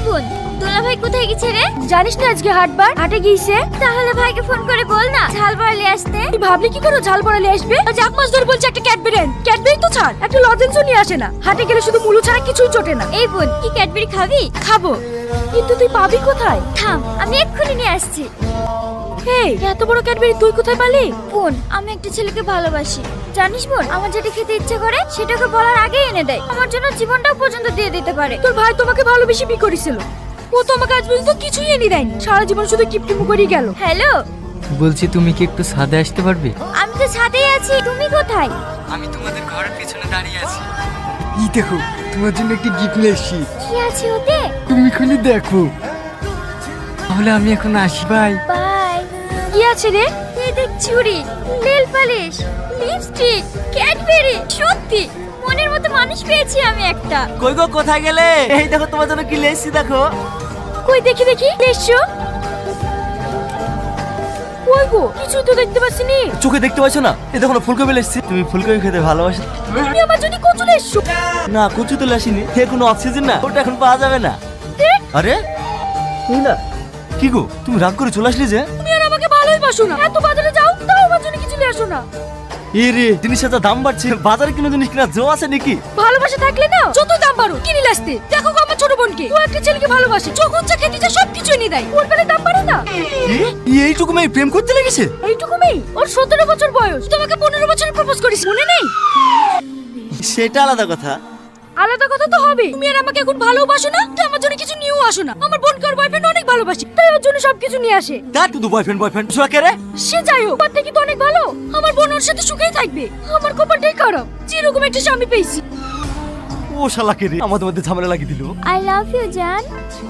বোন, দোলা ভাই কোথায় গেছে রে? জানিস না আজকে হাটবার হাটে গিয়েছে। তাহলে ভাইকে ফোন করে বল না ঝাল বড়ালি আসতে। তুই ভাবলি কি করে ঝাল বড়ালি আসবে? আজ এক মাস ধরে বলছে একটা ক্যাডবেরি আন। ক্যাডবেরি তো ছাড়, একটা লজেন্সও নিয়ে আসে না। হাটে গেলে শুধু মুলো ছাড়া কিছুই চটে না। এই বোন, কি ক্যাডবেরি খাবি? খাবো, কিন্তু তুই পাবি কোথায়? থাম, আমি এক্ষুনি নিয়ে আসছি। এই এত বড় ক্যাডবেরি তুই কোথায় পালি? বোন, আমি একটা ছেলেকে ভালোবাসি। জানিস বোন, আমার যেটা খেতে ইচ্ছে করে সেটাকে বলার আগেই এনে দেয়। আমার জন্য জীবনটাও পর্যন্ত দিয়ে দিতে পারে। তোর ভাই তোমাকে ভালোবেসে বিয়ে করেছিল, ও তো আমাকে আজ পর্যন্ত কিছুই এনে দেয়নি। সারা জীবন শুধু কিপটিমু করেই গেল। হ্যালো, বলছি তুমি কি একটু ছাদে আসতে পারবে? আমি তো ছাদেই আছি, তুমি কোথায়? আমি তোমাদের ঘরের পিছনে দাঁড়িয়ে আছি। এই দেখো, তোমার জন্য একটি গিফট নিয়ে এসেছি, কি আছে ওতে? তুমি খুলে দেখো। তাহলে আমি এখন আসি, ভাই। বাই। কি আছে রে? এই দেখ, চুড়ি, নেল পালিশ, লিপস্টিক, ক্যাডবেরি। সত্যি মনের মতো মানুষ পেয়েছি আমি একটা। কই গো, কোথায় গেলে? এই দেখো তোমার জন্য কি লেসি, দেখো। কই দেখি দেখি, এসো। কই গো, কিছুই তো দেখতে পাচ্ছি নি। চোখে দেখতে পাচ্ছ না? এই দেখো না, ফুলকপি লেসছি। তুমি ফুলকপি খেতে ভালোবাসো? তুমি আমার জন্য কচু এসছো। না, কচু তো লেসিনি। এ কোনো অক্সিজেন না, ওটা এখন পাওয়া যাবে না। আরে তুই না, কি গো তুমি রাগ করে চলে আসলি যে? তুমি আর আমাকে ভালোই বাসো না। এত বাজারে যাও, তাও আমার জন্য কিছু নিয়ে আসো না। এ রে, জিনিসের যা দাম বাড়ছে, বাজারে কোনো জিনিস কিনা জো আছে নাকি? ভালোবাসা থাকলে না যত দাম বাড়ো কিনে আসতে। দেখো গো, আমার ছোট বোনকে, ও একটা ছেলেকে ভালোবাসে, যখন যা খেতে চায় সবকিছু এনে দেয়। ওর বেলায় দাম বাড়ে না। এইটুকু মেয়ে প্রেম করতে লেগেছে? এইটুকু মেয়ে, ওর 17 বছর বয়স, তোমাকে 15 বছরে প্রপোজ করিস, মনে নেই? সেটা আলাদা কথা। আলাদা কথা তো হবে। তুমি আর আমাকে এখন ভালোবাসো না, তো আমার জন্য কিছু নিয়েও আসো না। আমার বোনকে ওর বয়ফ্রেন্ড অনেক ভালোবাসে, তাই ওর জন্য সবকিছু নিয়ে আসে। তার শুধু বয়ফ্রেন্ড ছোড়া কে রে? সে যাই হোক, থেকে তো অনেক ভালো। আমার বোন ওর সাথে সুখেই থাকবে। আমার কপালটাই খারাপ, যেরকম একটা স্বামী পেয়েছি। ও শালা কে রে, আমাদের মধ্যে ঝামেলা লাগিয়ে দিল। আই লাভ ইউ জান।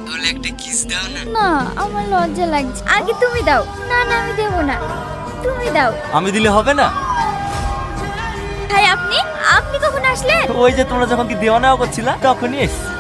তাহলে একটা কিস দাও না। না, আমার লজ্জা লাগছে। আগে তুমি দাও। না না, আমি দেবো না, তুমি দাও। আমি দিলে হবে না? ভাই, আপনি আপনি কখন আসলেন? ওই যে তোমরা যখন কি দেওয়া নেওয়া করছিলা তখনই এসছি।